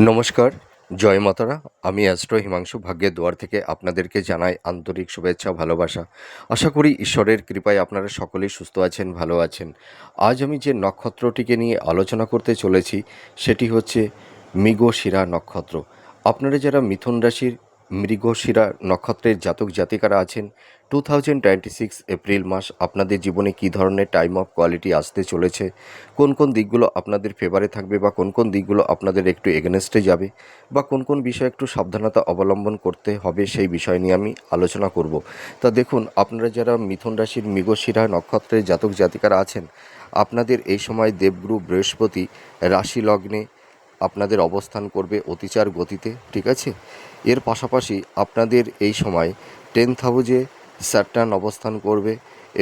নমস্কার, জয় মাতারা। আমি অ্যাস্ট্রো হিমাংশু ভাগ্যের দুয়ার থেকে আপনাদেরকে জানাই আন্তরিক শুভেচ্ছা, ভালোবাসা। আশা করি ঈশ্বরের কৃপায় আপনারা সকলেই সুস্থ আছেন, ভালো আছেন। আজ আমি যে নক্ষত্রটিকে নিয়ে আলোচনা করতে চলেছি সেটি হচ্ছে মৃগশিরা নক্ষত্র। আপনারা যারা মিথুন রাশির মৃগশিরা নক্ষত্রের জাতক জাতিকারা আছেন, 2026 এপ্রিল মাস আপনাদের জীবনে কী ধরনের টাইম অফ কোয়ালিটি আসতে চলেছে, কোন কোন দিকগুলো আপনাদের ফেভারে থাকবে বা কোন কোন দিকগুলো আপনাদের একটু এগেনস্টে যাবে, বা কোন কোন বিষয়ে একটু সাবধানতা অবলম্বন করতে হবে, সেই বিষয় নিয়ে আমি আলোচনা করব। তা দেখুন, আপনারা যারা মিথুন রাশির মৃগশিরা নক্ষত্রের জাতক জাতিকারা আছেন, আপনাদের এই সময় দেবগুরু বৃহস্পতি রাশি লগ্নে আপনাদের অবস্থান করবে অতিচার গতিতে, ঠিক আছে। এর পাশাপাশি আপনাদের এই সময় 10th হাউজে স্যাটার্ন অবস্থান করবে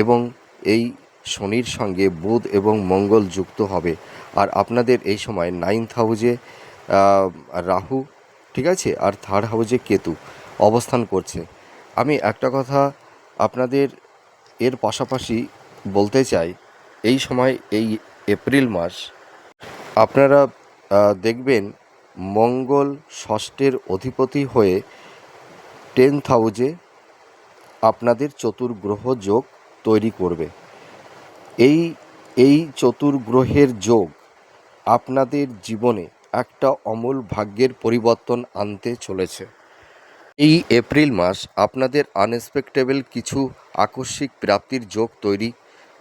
এবং এই শনির সঙ্গে বুধ এবং মঙ্গল যুক্ত হবে। আর আপনাদের এই সময় 9th হাউজে রাহু, ঠিক আছে, আর 3rd হাউজে কেতু অবস্থান করছে। আমি একটা কথা আপনাদের এর পাশাপাশি বলতে চাই, এই সময় এই এপ্রিল মাস আপনারা দেখবেন মঙ্গল ষষ্ঠের অধিপতি হয়ে 10th হাউজে আপনাদের চতুর্গ্রহ যোগ তৈরি করবে। এই এই চতুর্গ্রহের যোগ আপনাদের জীবনে একটা অমূল ভাগ্যের পরিবর্তন আনতে চলেছে। এই এপ্রিল মাস আপনাদের আনএক্সপেক্টেবল কিছু আকস্মিক প্রাপ্তির যোগ তৈরি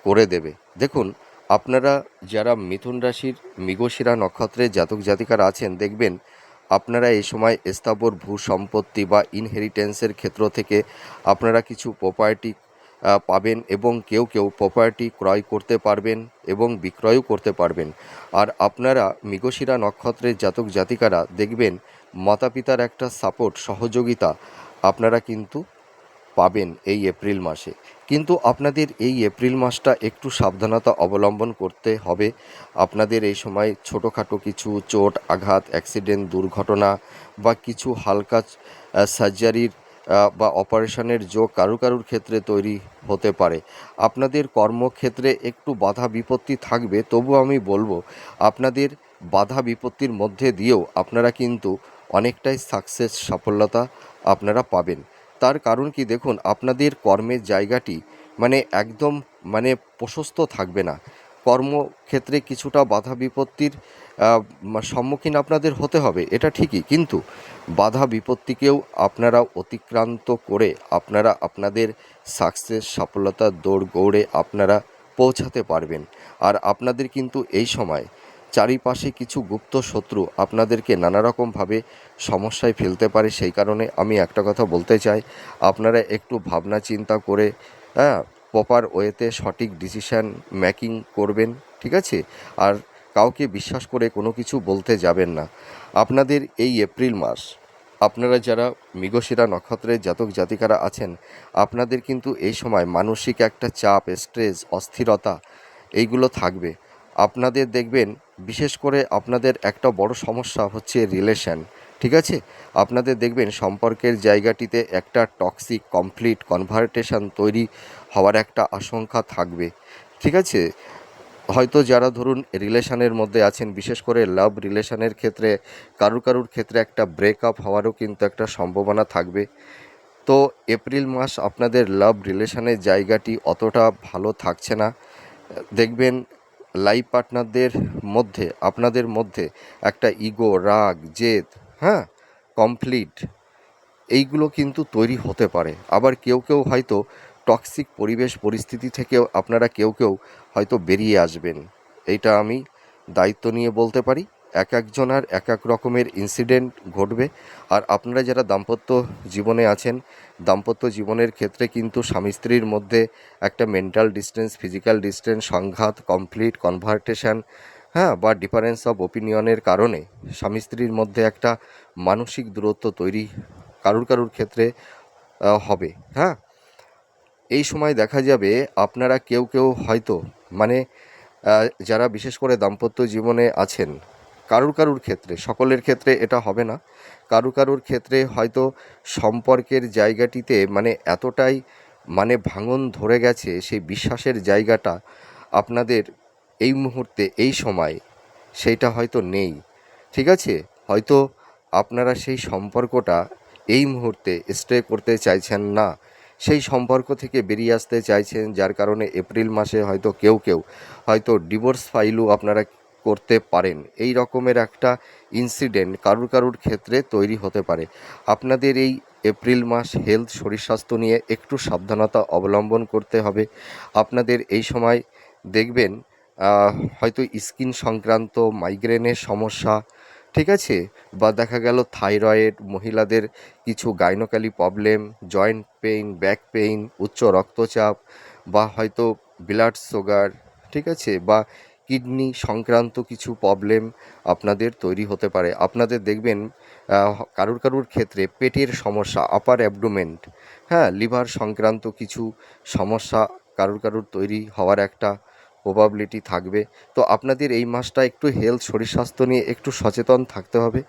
করে দেবে। দেখুন, আপনারা যারা মিথুন রাশির মৃগশিরা নক্ষত্রের জাতক জাতিকারা আছেন, দেখবেন আপনারা এই সময় স্থাবর ভূ সম্পত্তি বা ইনহেরিটেন্সের ক্ষেত্র থেকে আপনারা কিছু প্রপার্টি পাবেন এবং কেউ কেউ প্রপার্টি ক্রয় করতে পারবেন এবং বিক্রয়ও করতে পারবেন। আর আপনারা মৃগশিরা নক্ষত্রের জাতক জাতিকারা দেখবেন মাতা পিতার একটা সাপোর্ট, সহযোগিতা আপনারা কিন্তু পাবেন এই এপ্রিল মাসে। কিন্তু আপনাদের এই এপ্রিল মাসটা একটু সাবধানতা অবলম্বন করতে হবে। আপনাদের এই সময় ছোটোখাটো কিছু চোট আঘাত, অ্যাক্সিডেন্ট, দুর্ঘটনা বা কিছু হালকা সার্জারির বা অপারেশনের যোগ কারুর ক্ষেত্রে তৈরি হতে পারে। আপনাদের কর্মক্ষেত্রে একটু বাধা বিপত্তি থাকবে, তবু আমি বলবো আপনাদের বাধা বিপত্তির মধ্যে দিয়েও আপনারা কিন্তু অনেকটাই সাকসেস, সফলতা আপনারা পাবেন। তার কারণ কি, দেখুন, আপনাদের কর্মের জায়গাটি একদম প্রশস্ত থাকবে না। কর্মক্ষেত্রে কিছুটা বাধা বিপত্তির সম্মুখীন আপনাদের হতে হবে, এটা ঠিকই, কিন্তু বাধা বিপত্তিকেও আপনারা অতিক্রান্ত করে আপনারা আপনাদের সাকসেস, সফলতার দৌড় গৌড়ে আপনারা পৌঁছাতে পারবেন। আর আপনাদের কিন্তু এই সময় চারিপাশে কিছু গুপ্ত শত্রু আপনাদেরকে নানা রকমভাবে সমস্যায় ফেলতে পারে। সেই কারণে আমি একটা কথা বলতে চাই, আপনারা একটু ভাবনা চিন্তা করে প্রপার ওয়েতে সঠিক ডিসিশান মেকিং করবেন, ঠিক আছে। আর কাউকে বিশ্বাস করে কোনো কিছু বলতে যাবেন না। আপনাদের এই এপ্রিল মাস আপনারা যারা মৃগশিরা নক্ষত্রের জাতক জাতিকারা আছেন, আপনাদের কিন্তু এই সময় মানসিক একটা চাপ, স্ট্রেস, অস্থিরতা এইগুলো থাকবে। আপনাদের দেখবেন বিশেষ করে আপনাদের একটা বড় সমস্যা হচ্ছে রিলেশন, ঠিক আছে। আপনাদের দেখবেন সম্পর্কের জায়গাটিতে একটা টক্সিক কমপ্লিট কনভার্টেশন তৈরি হওয়ার একটা আশঙ্কা থাকবে, ঠিক আছে। হয়তো যারা ধরুন রিলেশনের মধ্যে আছেন, বিশেষ করে লাভ রিলেশনের ক্ষেত্রে কারুর ক্ষেত্রে একটা ব্রেকআপ হওয়ারও কিন্তু একটা সম্ভাবনা থাকবে। তো এপ্রিল মাস আপনাদের লাভ রিলেশনের জায়গাটি অতটা ভালো থাকছে না। দেখবেন লাইফ পার্টনারদের মধ্যে আপনাদের মধ্যে একটা ইগো, রাগ, জেদ, হ্যাঁ, কমপ্লিট এইগুলো কিন্তু তৈরি হতে পারে। আবার কেউ কেউ হয়তো টক্সিক পরিবেশ পরিস্থিতি থেকেও আপনারা কেউ কেউ হয়তো বেরিয়ে আসবেন, এইটা আমি দায়িত্ব নিয়ে বলতে পারি। এক একজনের এক এক রকমের ইনসিডেন্ট ঘটবে। আর আপনারা যারা দাম্পত্য জীবনে আছেন, দাম্পত্য জীবনের ক্ষেত্রে কিন্তু স্বামী স্ত্রীর মধ্যে একটা মেন্টাল ডিস্টেন্স, ফিজিক্যাল ডিস্টেন্স, সংঘাত, কমপ্লিট কনভার্টেশন, হ্যাঁ, বা ডিফারেন্স অফ ওপিনিয়নের কারণে স্বামী স্ত্রীর মধ্যে একটা মানসিক দূরত্ব তৈরি কারুর ক্ষেত্রে হবে। হ্যাঁ, এই সময় দেখা যাবে আপনারা কেউ কেউ হয়তো যারা বিশেষ করে দাম্পত্য জীবনে আছেন, কারুর ক্ষেত্রে, সকলের ক্ষেত্রে এটা হবে না, কারুর ক্ষেত্রে হয়তো সম্পর্কের জায়গাটিতে এতটাই ভাঙন ধরে গেছে, সেই বিশ্বাসের জায়গাটা আপনাদের এই মুহূর্তে এই সময় সেইটা হয়তো নেই, ঠিক আছে। হয়তো আপনারা সেই সম্পর্কটা এই মুহূর্তে স্টে করতে চাইছেন না, সেই সম্পর্ক থেকে বেরিয়ে আসতে চাইছেন, যার কারণে এপ্রিল মাসে হয়তো কেউ কেউ হয়তো ডিভোর্স ফাইলও আপনারা করতে পারেন। এই রকমের একটা ইনসিডেন্ট কারুর কারুর ক্ষেত্রে তৈরি হতে পারে। আপনাদের এই এপ্রিল মাস হেলথ শরীর স্বাস্থ্য নিয়ে একটু সাবধানতা অবলম্বন করতে হবে। আপনাদের এই সময় দেখবেন হয়তো স্কিন সংক্রান্ত মাইগ্রেনের সমস্যা, ঠিক আছে, বা দেখা গেল থাইরয়েড, মহিলাদের কিছু gynaecology problem, joint pain, back pain, উচ্চ রক্তচাপ, বা হয়তো ব্লাড সুগার, ঠিক আছে, বা কিডনি সংক্রান্ত কিছু প্রবলেম আপনাদের তৈরি হতে পারে। আপনাদের দেখবেন কারুর কারুর ক্ষেত্রে পেটের সমস্যা, আপার অ্যাবডোমেন, হ্যাঁ, লিভার সংক্রান্ত কিছু সমস্যা কারুর কারুর তৈরি হওয়ার একটা প্রবাবিলিটি থাকবে। তো আপনাদের এই মাসটা একটু হেলথ শরীর স্বাস্থ্য নিয়ে একটু সচেতন থাকতে হবে।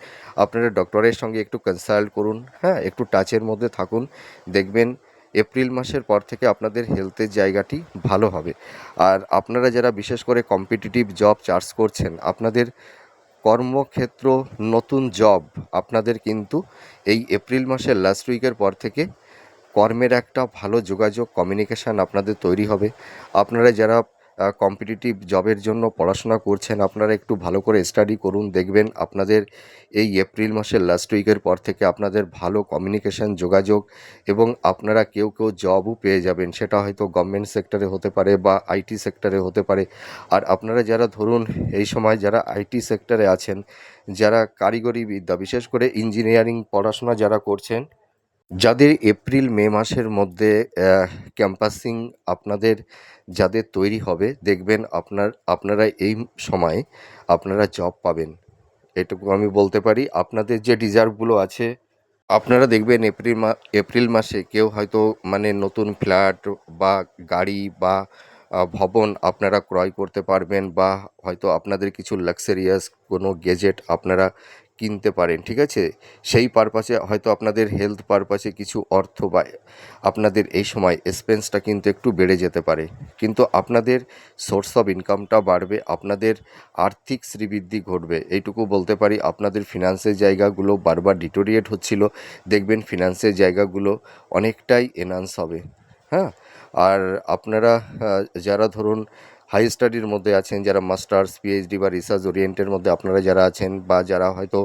আপনারা ডক্টরের সঙ্গে একটু কনসাল্ট করুন, হ্যাঁ, একটু টাচের মধ্যে থাকুন। দেখবেন এপ্রিল মাসের পর থেকে আপনাদের হেলথের জায়গাটি ভালো হবে। আর আপনারা যারা বিশেষ করে কম্পিটিটিভ জব চার্জ করছেন, আপনাদের কর্মক্ষেত্র, নতুন জব আপনাদের কিন্তু এই এপ্রিল মাসের লাস্ট উইকের পর থেকে কর্মের একটা ভালো যোগাযোগ, কমিউনিকেশান আপনাদের তৈরি হবে। আপনারা যারা কম্পিটিটিভ জবের জন্য পড়াশোনা করছেন, আপনারা একটু ভালো করে স্টাডি করুন। দেখবেন আপনাদের এই এপ্রিল মাসের লাস্ট উইকের পর থেকে আপনাদের ভালো কমিউনিকেশান, যোগাযোগ, এবং আপনারা কেউ কেউ জবও পেয়ে যাবেন। সেটা হয়তো গভর্নমেন্ট সেক্টরে হতে পারে বা আইটি সেক্টরে হতে পারে। আর আপনারা যারা ধরুন এই সময় যারা আইটি সেক্টরে আছেন, যারা কারিগরি বিদ্যা, বিশেষ করে ইঞ্জিনিয়ারিং পড়াশোনা যারা করছেন, যাদের এপ্রিল মে মাসের মধ্যে ক্যাম্পাসিং আপনাদের যাদের তৈরি হবে, দেখবেন আপনারা এই সময় আপনারা জব পাবেন, এটুকু আমি বলতে পারি। আপনাদের যে ডিজার্ভগুলো আছে, আপনারা দেখবেন এপ্রিল মাসে কেউ হয়তো মানে নতুন ফ্ল্যাট বা গাড়ি বা ভবন আপনারা ক্রয় করতে পারবেন, বা হয়তো আপনাদের কিছু লাক্সারিয়াস কোনো গেজেট আপনারা কিনতে পারেন, ঠিক আছে। সেই পারপাসে হয়তো আপনাদের হেলথ পারপাসে কিছু অর্থ বা আপনাদের এই সময় এক্সপেন্সটা কিন্তু একটু বেড়ে যেতে পারে, কিন্তু আপনাদের সোর্স অফ ইনকামটা বাড়বে, আপনাদের আর্থিক শ্রীবৃদ্ধি ঘটবে, এইটুকু বলতে পারি। আপনাদের ফিনান্সের জায়গাগুলো বারবার ডিটোরিয়েট হচ্ছিল, দেখবেন ফিনান্সের জায়গাগুলো অনেকটাই এনহান্স হবে, হ্যাঁ। আর আপনারা যারা ধরুন হাই স্টাডির মধ্যে আছেন, যারা মাস্টার্স, পিএইচডি বা রিসার্চ ওরিয়েন্টের মধ্যে আপনারা যারা আছেন, বা যারা হয়তো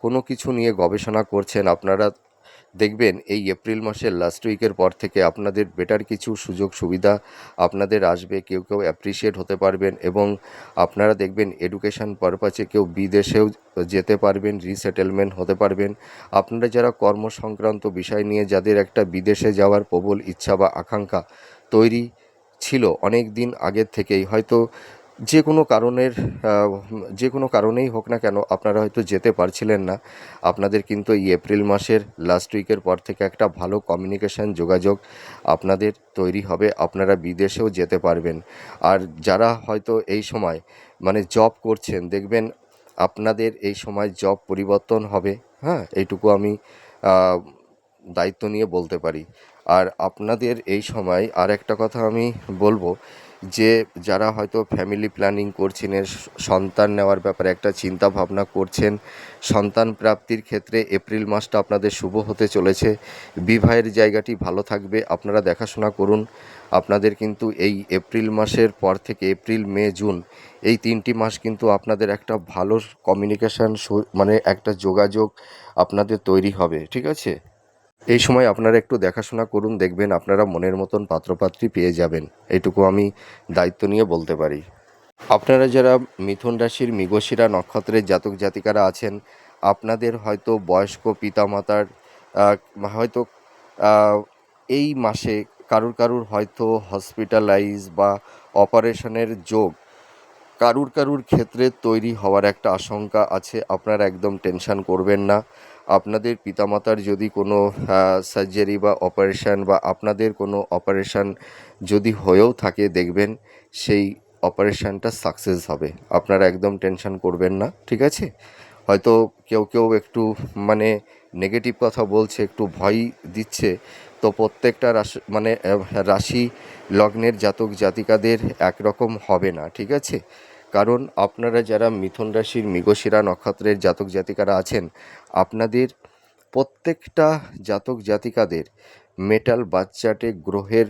কোনো কিছু নিয়ে গবেষণা করছেন, আপনারা দেখবেন এই এপ্রিল মাসের লাস্ট উইকের পর থেকে আপনাদের বেটার কিছু সুযোগ সুবিধা আপনাদের আসবে। কেউ কেউ অ্যাপ্রিসিয়েট হতে পারবেন, এবং আপনারা দেখবেন এডুকেশন পারপাসে কেউ বিদেশেও যেতে পারবেন, রিসেটেলমেন্ট হতে পারবেন। আপনারা যারা কর্মসংক্রান্ত বিষয় নিয়ে যাদের একটা বিদেশে যাওয়ার প্রবল ইচ্ছা বা আকাঙ্ক্ষা তৈরি ছিল অনেক দিন আগের থেকেই, হয়তো যে কোনো কারণের যে কোনো কারণেই হোক না কেন আপনারা হয়তো যেতে পারছিলেন না, আপনাদের কিন্তু এই এপ্রিল মাসের লাস্ট উইকের পর থেকে একটা ভালো কমিউনিকেশান, যোগাযোগ আপনাদের তৈরি হবে, আপনারা বিদেশেও যেতে পারবেন। আর যারা হয়তো এই সময় মানে জব করছেন, দেখবেন আপনাদের এই সময় জব পরিবর্তন হবে, হ্যাঁ, এইটুকু আমি আহ, দায়িত্ব নিয়ে বলতে পারি। আর আপনাদের এই সময় আর একটা কথা আমি বলবো, যে যারা হয়তো ফ্যামিলি প্ল্যানিং করছেন, সন্তান নেওয়ার ব্যাপারে একটা চিন্তা ভাবনা করছেন, সন্তান প্রাপ্তির ক্ষেত্রে এপ্রিল মাসটা আপনাদের শুভ হতে চলেছে। বিবাহের জায়গাটি ভালো থাকবে, আপনারা দেখাশোনা করুন। আপনাদের কিন্তু এই এপ্রিল মাসের পর থেকে এপ্রিল, মে, জুন, এই 3টি মাস কিন্তু আপনাদের একটা ভালো কমিউনিকেশান, মানে একটা যোগাযোগ আপনাদের তৈরি হবে, ঠিক আছে। এই সময় আপনারা একটু দেখাশোনা করুন, দেখবেন আপনারা মনের মতন পাত্রপাত্রী পেয়ে যাবেন, এইটুকু আমি দায়িত্ব নিয়ে বলতে পারি। আপনারা যারা মিথুন রাশির মৃগশিরা নক্ষত্রের জাতক জাতিকারা আছেন, আপনাদের হয়তো বয়স্ক পিতামাতার আহ, হয়তো আহ, এই মাসে কারুর কারুর হয়তো হসপিটালাইজ বা অপারেশনের যোগ কারুর কারুর ক্ষেত্রে তৈরি হওয়ার একটা আশঙ্কা আছে। আপনারা একদম টেনশন করবেন না। আপনাদের পিতামাতার যদি কোনো সার্জারি বা অপারেশান, বা আপনাদের কোনো অপারেশান যদি হয়েও থাকে, দেখবেন সেই অপারেশানটা সাকসেস হবে, আপনারা একদম টেনশন করবেন না, ঠিক আছে। হয়তো কেউ কেউ একটু মানে নেগেটিভ কথা বলছে, একটু ভয় দিচ্ছে, তো প্রত্যেকটা রাশি মানে রাশি লগ্নের জাতক জাতিকাদের একরকম হবে না, ঠিক আছে। কারণ আপনারা যারা মিথুন রাশির মৃগশিরা নক্ষত্রের জাতক জাতিকারা আছেন, আপনাদের প্রত্যেকটা জাতক জাতিকাদের মেটাল বাচ্চাটে গ্রহের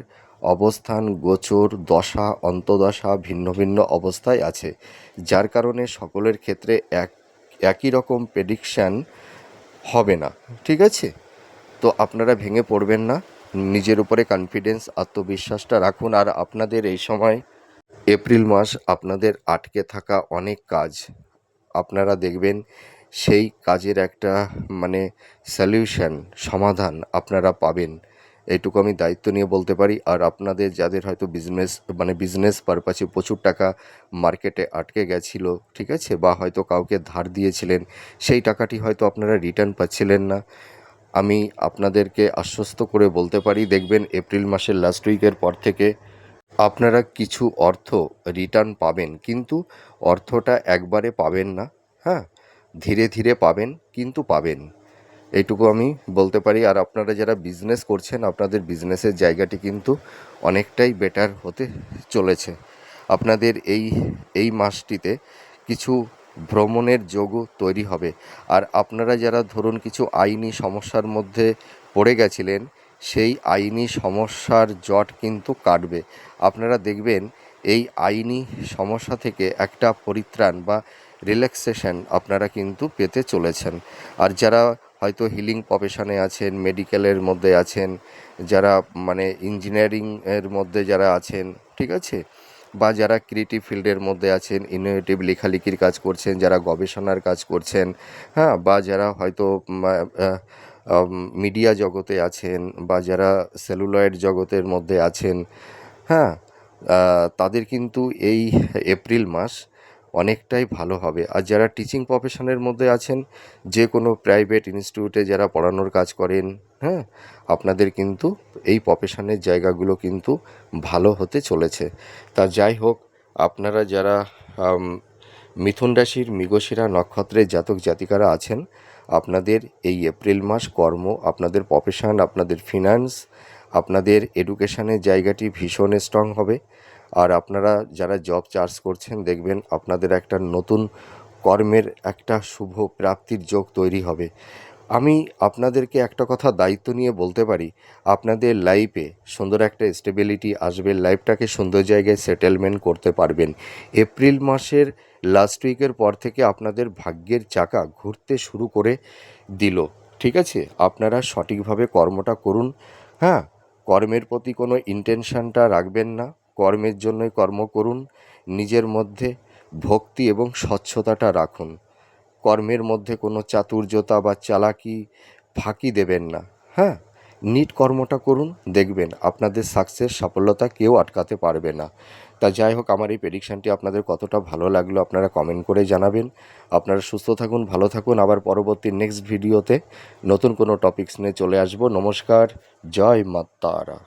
অবস্থান গোচর দশা অন্তদশা ভিন্ন ভিন্ন অবস্থায় আছে, যার কারণে সকলের ক্ষেত্রে একই রকম প্রেডিকশান হবে না। ঠিক আছে, তো আপনারা ভেঙে পড়বেন না, নিজের উপরে কনফিডেন্স আত্মবিশ্বাসটা রাখুন। আর আপনাদের এই সময় এপ্রিল মাস আপনাদের আটকে থাকা অনেক কাজ আপনারা দেখবেন, সেই কাজের একটা মানে সলিউশন সমাধান আপনারা পাবেন, এইটুকু আমি দায়িত্ব নিয়ে বলতে পারি। আর আপনাদের যাদের হয়তো বিজনেস পারপাসে প্রচুর টাকা মার্কেটে আটকে গেছিলো, ঠিক আছে, বা হয়তো কাউকে ধার দিয়েছিলেন, সেই টাকাটি হয়তো আপনারা রিটার্ন পাচ্ছিলেন না, আমি আপনাদেরকে আশ্বস্ত করে বলতে পারি দেখবেন এপ্রিল মাসের লাস্ট উইকের পর থেকে আপনারা কিছু অর্থ রিটার্ন পাবেন, কিন্তু অর্থটা একবারে পাবেন না। হ্যাঁ, ধীরে ধীরে পাবেন, কিন্তু পাবেন, এইটুকু আমি বলতে পারি। আর আপনারা যারা বিজনেস করছেন, আপনাদের বিজনেসের জায়গাটি কিন্তু অনেকটাই বেটার হতে চলেছে। আপনাদের এই মাসটিতে কিছু ভ্রমণের যোগও তৈরি হবে। আর আপনারা যারা ধরুন কিছু আইনি সমস্যার মধ্যে পড়ে গেছিলেন, সেই আইনি সমস্যার জট কিন্তু কাটবে। আপনারা দেখবেন এই আইনি সমস্যা থেকে একটা পরিত্রাণ বা রিল্যাক্সেশন আপনারা কিন্তু পেতে চলেছেন। আর যারা হয়তো হিলিং প্রফেশনে আছেন, মেডিকেলের মধ্যে আছেন, যারা ইঞ্জিনিয়ারিংয়ের মধ্যে যারা আছেন, ঠিক আছে, বা যারা ক্রিয়েটিভ ফিল্ডের মধ্যে আছেন, ইনোভেটিভ লেখালেখির কাজ করছেন, যারা গবেষণার কাজ করছেন, হ্যাঁ, বা যারা হয়তো মিডিয়া জগতে আছেন, বা যারা সেলুলয়েড জগতের মধ্যে আছেন, হ্যাঁ, তাদের কিন্তু এই এপ্রিল মাস অনেকটাই ভালো হবে। আর যারা টিচিং প্রফেশনের মধ্যে আছেন, যে কোনো প্রাইভেট ইনস্টিটিউটে যারা পড়ানোর কাজ করেন, হ্যাঁ, আপনাদের কিন্তু এই প্রফেশনের জায়গাগুলো কিন্তু ভালো হতে চলেছে। তা যাই হোক, আপনারা যারা মিথুন রাশির মৃগশিরা নক্ষত্রের জাতক জাতিকারা আছেন, আপনাদের এই এপ্রিল মাস কর্ম, আপনাদের প্রফেশন, আপনাদের ফিনান্স, আপনাদের এডুকেশনের জায়গাটি ভীষণ স্ট্রং হবে। আর আপনারা যারা জব চার্জ করছেন, দেখবেন আপনাদের একটা নতুন কর্মের একটা শুভ প্রাপ্তির যোগ তৈরি হবে। আমি আপনাদেরকে একটা কথা দায়িত্ব নিয়ে বলতে পারি, আপনাদের লাইফে সুন্দর একটা স্টেবিলিটি আসবে, লাইফটাকে সুন্দর জায়গায় সেটেলমেন্ট করতে পারবেন। এপ্রিল মাসের লাস্ট উইকের পর থেকে আপনাদের ভাগ্যের চাকা ঘুরতে শুরু করে দিল। ঠিক আছে, আপনারা সঠিকভাবে কর্মটা করুন। হ্যাঁ, কর্মের প্রতি কোনো ইন্টেনশনটা রাখবেন না, কর্মের জন্যই কর্ম করুন, নিজের মধ্যে ভক্তি এবং স্বচ্ছতাটা রাখুন, কর্মের মধ্যে কোনো চাতুর্যতা বা চালাকি ফাঁকি দেবেন না। হ্যাঁ, নিট কর্মটা করুন, দেখবেন আপনাদের সাকসেস সাফল্যতা কেউ আটকাতে পারবে না। তা যাই হোক, আমার এই প্রেডিকশানটি আপনাদের কতটা ভালো লাগলো আপনারা কমেন্ট করে জানাবেন। আপনারা সুস্থ থাকুন, ভালো থাকুন। আবার পরবর্তী নেক্সট ভিডিওতে নতুন কোনো টপিকস নিয়ে চলে আসবো। নমস্কার, জয় মা তারা।